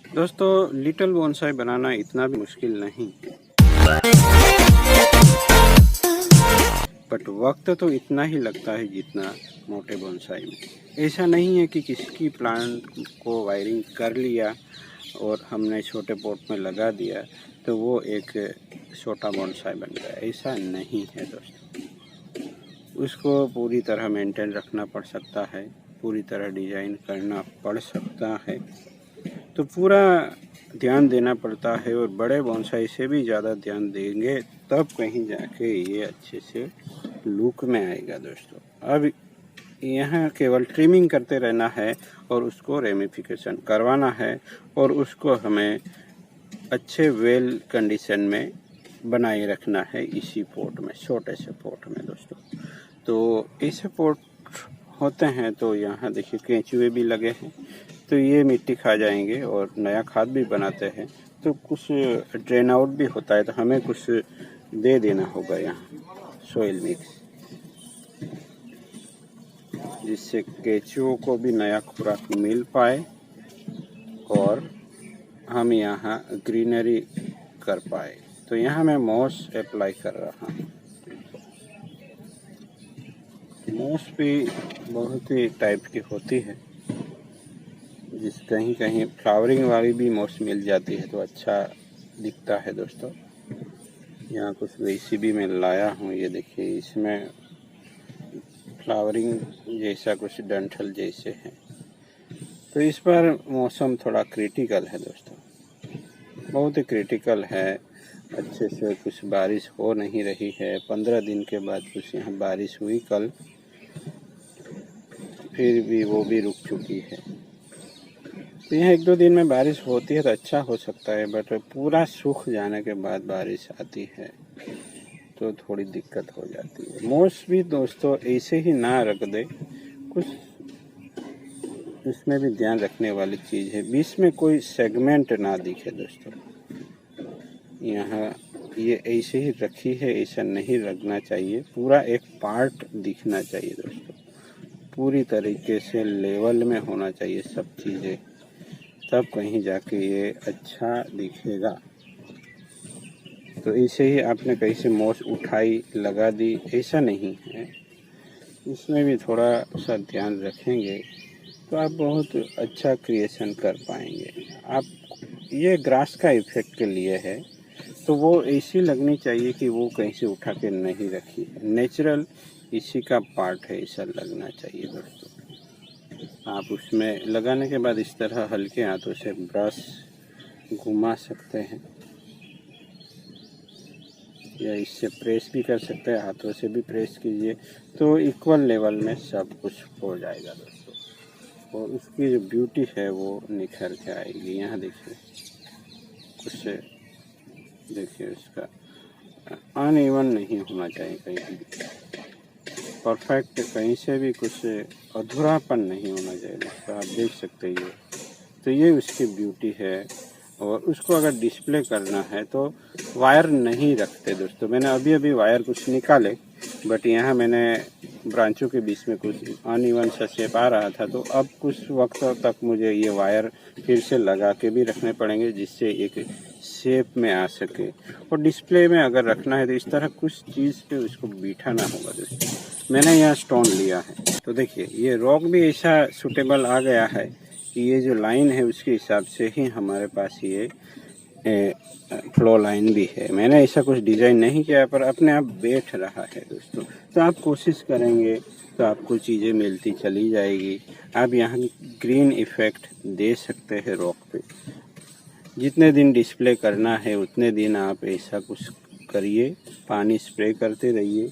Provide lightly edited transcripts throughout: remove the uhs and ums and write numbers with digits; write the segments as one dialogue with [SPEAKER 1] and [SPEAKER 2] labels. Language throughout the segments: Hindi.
[SPEAKER 1] दोस्तों, लिटिल बोनसाई बनाना इतना भी मुश्किल नहीं, बट वक्त तो इतना ही लगता है जितना मोटे बोनसाई में। ऐसा नहीं है कि किसी प्लांट को वायरिंग कर लिया और हमने छोटे पॉट में लगा दिया तो वो एक छोटा बोनसाई बन गया। ऐसा नहीं है दोस्तों, उसको पूरी तरह मेंटेन रखना पड़ सकता है, पूरी तरह डिजाइन करना पड़ सकता है, तो पूरा ध्यान देना पड़ता है। और बड़े बोनसाई से भी ज़्यादा ध्यान देंगे तब कहीं जाके ये अच्छे से लुक में आएगा दोस्तों। अब यहाँ केवल ट्रिमिंग करते रहना है और उसको रेमिफिकेशन करवाना है और उसको हमें अच्छे वेल कंडीशन में बनाए रखना है इसी पोट में, छोटे से पोट में दोस्तों। तो ऐसे पोट होते हैं तो यहाँ देखिए केंचुए भी लगे हैं, तो ये मिट्टी खा जाएंगे और नया खाद भी बनाते हैं, तो कुछ ड्रेन आउट भी होता है, तो हमें कुछ दे देना होगा यहाँ सोइल मिक्स, जिससे केंचुओं को भी नया खुराक मिल पाए और हम यहाँ ग्रीनरी कर पाए। तो यहाँ मैं मॉस अप्लाई कर रहा हूँ। मॉस भी बहुत ही टाइप की होती है, जिस कहीं कहीं फ्लावरिंग वाली भी मॉस मिल जाती है तो अच्छा दिखता है दोस्तों। यहाँ कुछ वैसी भी मैं लाया हूँ, ये देखिए इसमें फ्लावरिंग जैसा कुछ डंठल जैसे है। तो इस बार मौसम थोड़ा क्रिटिकल है दोस्तों, बहुत ही क्रिटिकल है। अच्छे से कुछ बारिश हो नहीं रही है। 15 दिन के बाद कुछ यहाँ बारिश हुई कल, फिर भी वो भी रुक चुकी है। तो यहाँ 1-2 दिन में बारिश होती है तो अच्छा हो सकता है, बट पूरा सूख जाने के बाद बारिश आती है तो थोड़ी दिक्कत हो जाती है। मोस भी दोस्तों ऐसे ही ना रख दे, कुछ इसमें भी ध्यान रखने वाली चीज़ है। बीच में कोई सेगमेंट ना दिखे दोस्तों। यहाँ ये ऐसे ही रखी है, ऐसा नहीं रखना चाहिए, पूरा एक पार्ट दिखना चाहिए दोस्तों। पूरी तरीके से लेवल में होना चाहिए सब चीज़ें, तब कहीं जाके ये अच्छा दिखेगा। तो ऐसे ही आपने कहीं से मोस उठाई लगा दी, ऐसा नहीं है। इसमें भी थोड़ा सा ध्यान रखेंगे तो आप बहुत अच्छा क्रिएशन कर पाएंगे। आप ये ग्रास का इफेक्ट के लिए है, तो वो ऐसी लगनी चाहिए कि वो कहीं से उठा के नहीं रखी है, नेचुरल इसी का पार्ट है, ऐसा लगना चाहिए दोस्तों। आप उसमें लगाने के बाद इस तरह हल्के हाथों से ब्रश घुमा सकते हैं या इससे प्रेस भी कर सकते हैं, हाथों से भी प्रेस कीजिए तो इक्वल लेवल में सब कुछ हो जाएगा दोस्तों। और उसकी जो ब्यूटी है वो निखर के आएगी। यहाँ देखिए कुछ, देखिए उसका अनइवन नहीं होना चाहिए, कहीं परफेक्ट, कहीं से भी कुछ अधूरापन नहीं होना चाहिए दोस्तों। आप देख सकते हैं तो ये उसकी ब्यूटी है। और उसको अगर डिस्प्ले करना है तो वायर नहीं रखते दोस्तों। मैंने अभी अभी वायर कुछ निकाले, बट यहाँ मैंने ब्रांचों के बीच में कुछ अनइवन सा शेप आ रहा था, तो अब कुछ वक्त तक मुझे ये वायर फिर से लगा के भी रखने पड़ेंगे, जिससे एक शेप में आ सके। और डिस्प्ले में अगर रखना है तो इस तरह कुछ चीज़ पे उसको बिठाना होगा दोस्तों। मैंने यहाँ स्टोन लिया है, तो देखिए ये रॉक भी ऐसा सूटेबल आ गया है कि ये जो लाइन है उसके हिसाब से ही हमारे पास ये फ्लो लाइन भी है। मैंने ऐसा कुछ डिज़ाइन नहीं किया, पर अपने आप बैठ रहा है दोस्तों। तो आप कोशिश करेंगे तो आपको चीज़ें मिलती चली जाएगी। आप यहाँ ग्रीन इफ़ेक्ट दे सकते हैं रॉक पे। जितने दिन डिस्प्ले करना है उतने दिन आप ऐसा कुछ करिए, पानी स्प्रे करते रहिए।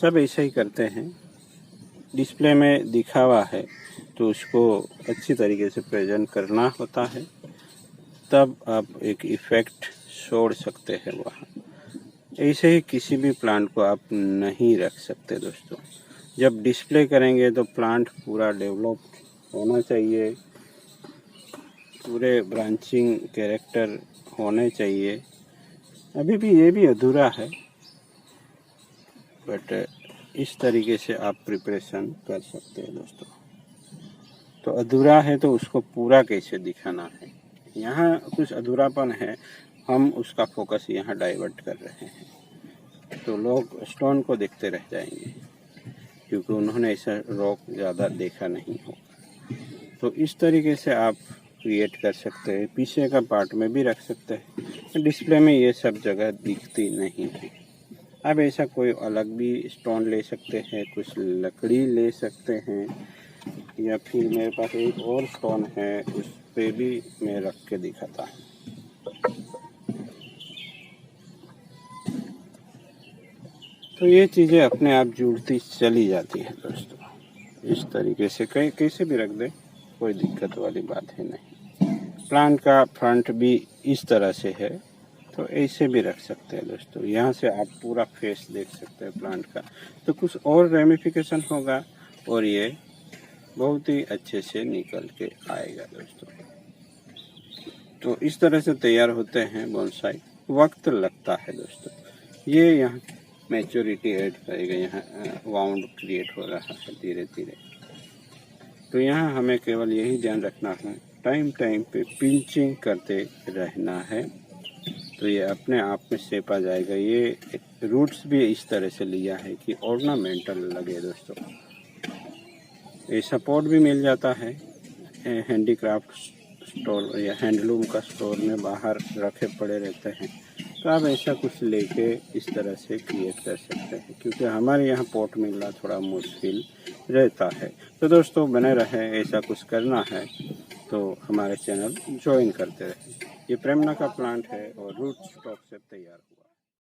[SPEAKER 1] सब ऐसा ही करते हैं। डिस्प्ले में दिखावा है तो उसको अच्छी तरीके से प्रेजेंट करना होता है, तब आप एक इफ़ेक्ट छोड़ सकते हैं वहाँ। ऐसे ही किसी भी प्लांट को आप नहीं रख सकते दोस्तों। जब डिस्प्ले करेंगे तो प्लांट पूरा डेवलप होना चाहिए, पूरे ब्रांचिंग कैरेक्टर होने चाहिए। अभी भी ये भी अधूरा है, बट इस तरीके से आप प्रिपरेशन कर सकते हैं दोस्तों। तो अधूरा है तो उसको पूरा कैसे दिखाना है, यहाँ कुछ अधूरापन है, हम उसका फोकस यहाँ डाइवर्ट कर रहे हैं, तो लोग स्टोन को देखते रह जाएंगे क्योंकि उन्होंने ऐसा रॉक ज़्यादा देखा नहीं होगा। तो इस तरीके से आप क्रिएट कर सकते हैं। पीछे का पार्ट में भी रख सकते हैं, डिस्प्ले में ये सब जगह दिखती नहीं है। आप ऐसा कोई अलग भी स्टोन ले सकते हैं, कुछ लकड़ी ले सकते हैं, या फिर मेरे पास एक और स्टोन है, उस पे भी मैं रख के दिखाता हूँ। तो ये चीज़ें अपने आप जुड़ती चली जाती हैं दोस्तों। इस तरीके से कैसे भी रख दें, कोई दिक्कत वाली बात है नहीं। प्लांट का फ्रंट भी इस तरह से है, तो ऐसे भी रख सकते हैं दोस्तों। यहाँ से आप पूरा फेस देख सकते हैं प्लांट का, तो कुछ और रेमिफिकेशन होगा और ये बहुत ही अच्छे से निकल के आएगा दोस्तों। तो इस तरह से तैयार होते हैं बोनसाई। वक्त लगता है दोस्तों, ये यहाँ मैच्योरिटी ऐड करेगा, यहाँ वाउंड क्रिएट हो रहा है धीरे धीरे। तो यहाँ हमें केवल यही ध्यान रखना है, टाइम टाइम पे पिंचिंग करते रहना है, तो ये अपने आप में शेप आ जाएगा। ये रूट्स भी इस तरह से लिया है कि ऑर्नामेंटल लगे दोस्तों। ये सपोर्ट भी मिल जाता है हैंडीक्राफ्ट स्टोर या हैंडलूम का स्टोर में, बाहर रखे पड़े रहते हैं। तो आप ऐसा कुछ लेके इस तरह से क्रिएट कर सकते हैं, क्योंकि हमारे यहाँ पॉट मिलना थोड़ा मुश्किल रहता है। तो दोस्तों बने रहे, ऐसा कुछ करना है तो हमारे चैनल ज्वाइन करते रहे। ये प्रेमना का प्लांट है और रूट स्टॉक से तैयार